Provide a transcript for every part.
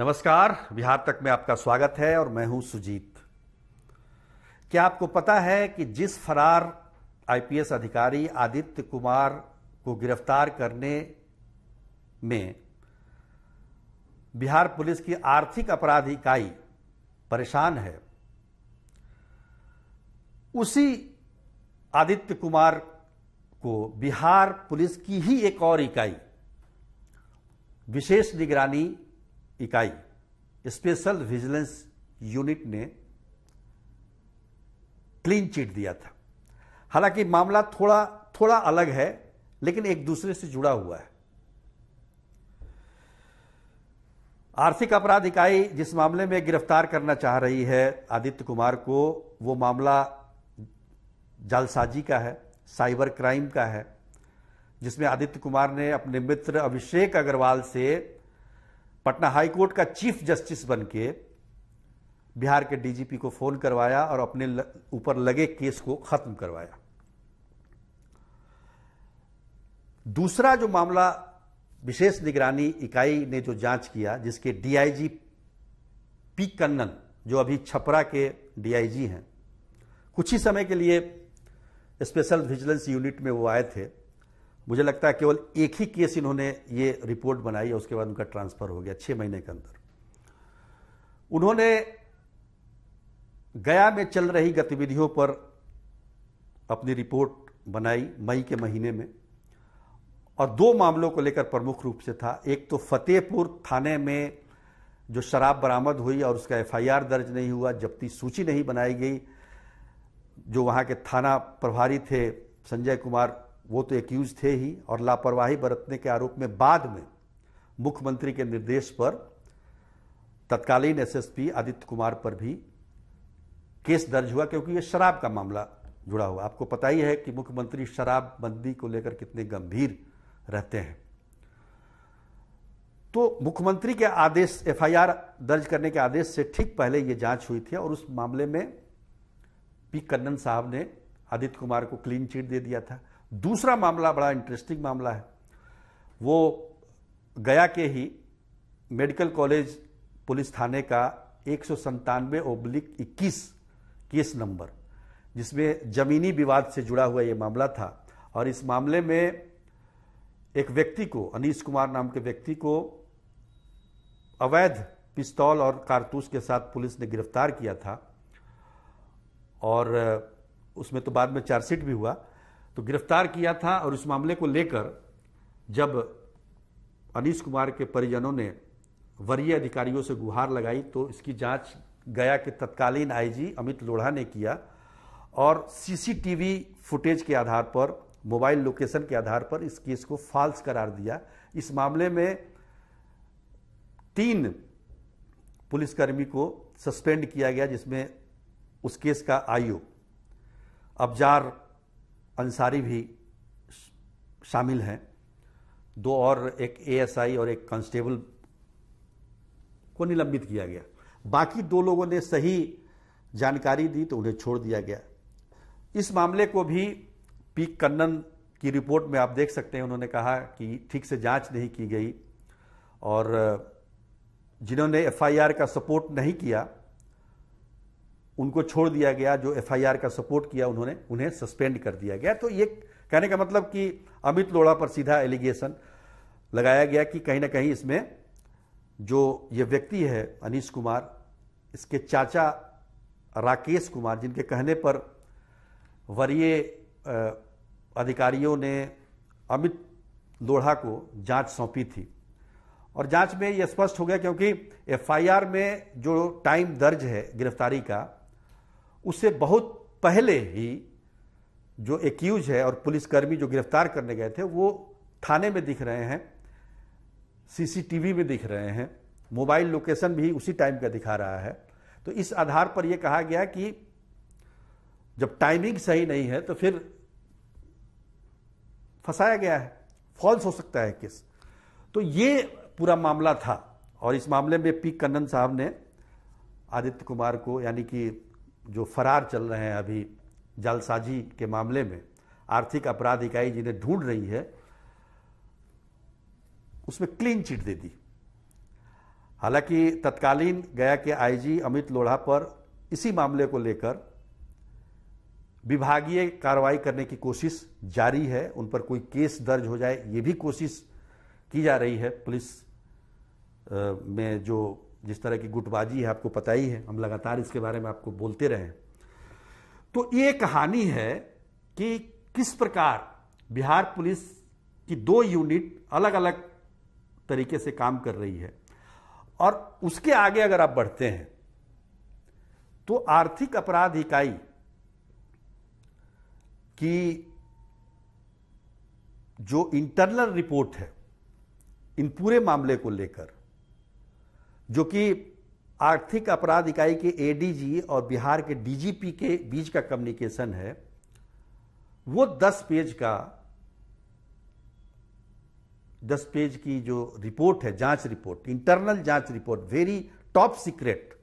नमस्कार, बिहार तक में आपका स्वागत है और मैं हूं सुजीत। क्या आपको पता है कि जिस फरार आईपीएस अधिकारी आदित्य कुमार को गिरफ्तार करने में बिहार पुलिस की आर्थिक अपराध इकाई परेशान है, उसी आदित्य कुमार को बिहार पुलिस की ही एक और इकाई, विशेष निगरानी इकाई, स्पेशल विजिलेंस यूनिट ने क्लीन चिट दिया था। हालांकि मामला थोड़ा अलग है, लेकिन एक दूसरे से जुड़ा हुआ है। आर्थिक अपराध इकाई जिस मामले में गिरफ्तार करना चाह रही है आदित्य कुमार को, वो मामला जालसाजी का है, साइबर क्राइम का है, जिसमें आदित्य कुमार ने अपने मित्र अभिषेक अग्रवाल से पटना हाईकोर्ट का चीफ जस्टिस बनके बिहार के डीजीपी को फोन करवाया और अपने ऊपर लगे केस को खत्म करवाया। दूसरा जो मामला विशेष निगरानी इकाई ने जो जांच किया, जिसके डीआईजी पी कन्नन, जो अभी छपरा के डीआईजी हैं, कुछ ही समय के लिए स्पेशल विजिलेंस यूनिट में वो आए थे। मुझे लगता है केवल एक ही केस इन्होंने ये रिपोर्ट बनाई और उसके बाद उनका ट्रांसफर हो गया 6 महीने के अंदर। उन्होंने गया में चल रही गतिविधियों पर अपनी रिपोर्ट बनाई मई के महीने में, और 2 मामलों को लेकर प्रमुख रूप से था। एक तो फतेहपुर थाने में जो शराब बरामद हुई और उसका एफआईआर दर्ज नहीं हुआ, जब्ती सूची नहीं बनाई गई। जो वहां के थाना प्रभारी थे संजय कुमार, वो तो एक्यूज थे ही, और लापरवाही बरतने के आरोप में बाद में मुख्यमंत्री के निर्देश पर तत्कालीन एसएसपी आदित्य कुमार पर भी केस दर्ज हुआ, क्योंकि ये शराब का मामला जुड़ा हुआ। आपको पता ही है कि मुख्यमंत्री शराबबंदी को लेकर कितने गंभीर रहते हैं। तो मुख्यमंत्री के आदेश, एफआईआर दर्ज करने के आदेश से ठीक पहले ये जांच हुई थी, और उस मामले में पी कन्नन साहब ने आदित्य कुमार को क्लीन चिट दे दिया था। दूसरा मामला बड़ा इंटरेस्टिंग मामला है। वो गया के ही मेडिकल कॉलेज पुलिस थाने का 197/21 केस नंबर, जिसमें जमीनी विवाद से जुड़ा हुआ ये मामला था। और इस मामले में एक व्यक्ति को, अनीश कुमार नाम के व्यक्ति को, अवैध पिस्तौल और कारतूस के साथ पुलिस ने गिरफ्तार किया था, और उसमें तो बाद में चार्जशीट भी हुआ। तो गिरफ्तार किया था, और उस मामले को लेकर जब अनीश कुमार के परिजनों ने वरीय अधिकारियों से गुहार लगाई, तो इसकी जांच गया के तत्कालीन आईजी अमित लोढ़ा ने किया, और सीसीटीवी फुटेज के आधार पर, मोबाइल लोकेशन के आधार पर इस केस को फॉल्स करार दिया। इस मामले में 3 पुलिसकर्मी को सस्पेंड किया गया, जिसमें उस केस का आईओ अबजार अंसारी भी शामिल हैं। 2 और, एक एएसआई और एक कांस्टेबल को निलंबित किया गया। बाकी 2 लोगों ने सही जानकारी दी तो उन्हें छोड़ दिया गया। इस मामले को भी पी कन्नन की रिपोर्ट में आप देख सकते हैं। उन्होंने कहा कि ठीक से जांच नहीं की गई, और जिन्होंने एफआईआर का सपोर्ट नहीं किया उनको छोड़ दिया गया, जो एफआईआर का सपोर्ट किया उन्हें सस्पेंड कर दिया गया। तो ये कहने का मतलब कि अमित लोढ़ा पर सीधा एलिगेशन लगाया गया कि कहीं ना कहीं इसमें जो ये व्यक्ति है अनीश कुमार, इसके चाचा राकेश कुमार, जिनके कहने पर वरीय अधिकारियों ने अमित लोढ़ा को जांच सौंपी थी, और जांच में यह स्पष्ट हो गया, क्योंकि एफआईआर में जो टाइम दर्ज है गिरफ्तारी का, उससे बहुत पहले ही जो एक्यूज है और पुलिसकर्मी जो गिरफ्तार करने गए थे, वो थाने में दिख रहे हैं, सीसीटीवी में दिख रहे हैं, मोबाइल लोकेशन भी उसी टाइम का दिखा रहा है। तो इस आधार पर यह कहा गया कि जब टाइमिंग सही नहीं है तो फिर फंसाया गया है, फॉल्स हो सकता है केस। तो ये पूरा मामला था, और इस मामले में पी कन्नन साहब ने आदित्य कुमार को, यानी कि जो फरार चल रहे हैं अभी जालसाजी के मामले में, आर्थिक अपराध इकाई जिन्हें ढूंढ रही है, उसमें क्लीन चिट दे दी। हालांकि तत्कालीन गया के आईजी अमित लोढ़ा पर इसी मामले को लेकर विभागीय कार्रवाई करने की कोशिश जारी है। उन पर कोई केस दर्ज हो जाए, ये भी कोशिश की जा रही है। पुलिस में जो जिस तरह की गुटबाजी है आपको पता ही है, हम लगातार इसके बारे में आपको बोलते रहे। तो ये कहानी है कि किस प्रकार बिहार पुलिस की 2 यूनिट अलग अलग तरीके से काम कर रही है। और उसके आगे अगर आप बढ़ते हैं तो आर्थिक अपराध इकाई की जो इंटरनल रिपोर्ट है इन पूरे मामले को लेकर, जो कि आर्थिक अपराध इकाई के एडीजी और बिहार के डीजीपी के बीच का कम्युनिकेशन है, वो 10 पेज की जो रिपोर्ट है, जांच रिपोर्ट, इंटरनल जांच रिपोर्ट, वेरी टॉप सीक्रेट,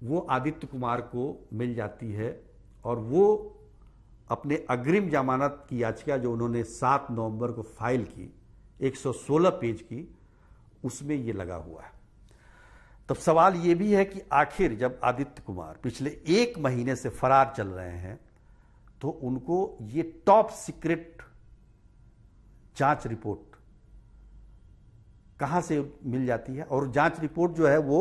वो आदित्य कुमार को मिल जाती है। और वो अपने अग्रिम जमानत की याचिका जो उन्होंने 7 नवंबर को फाइल की, 116 पेज की, उसमें ये लगा हुआ है। तब सवाल ये भी है कि आखिर जब आदित्य कुमार पिछले 1 महीने से फरार चल रहे हैं तो उनको ये टॉप सीक्रेट जांच रिपोर्ट कहां से मिल जाती है। और जांच रिपोर्ट जो है वो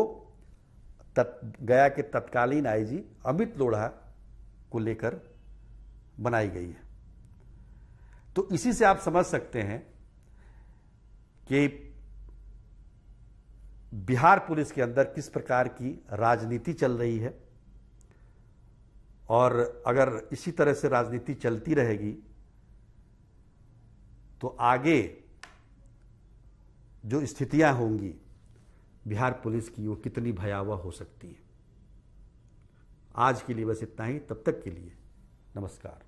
गया के तत्कालीन आईजी अमित लोढ़ा को लेकर बनाई गई है। तो इसी से आप समझ सकते हैं कि बिहार पुलिस के अंदर किस प्रकार की राजनीति चल रही है। और अगर इसी तरह से राजनीति चलती रहेगी तो आगे जो स्थितियां होंगी बिहार पुलिस की, वो कितनी भयावह हो सकती है। आज के लिए बस इतना ही। तब तक के लिए नमस्कार।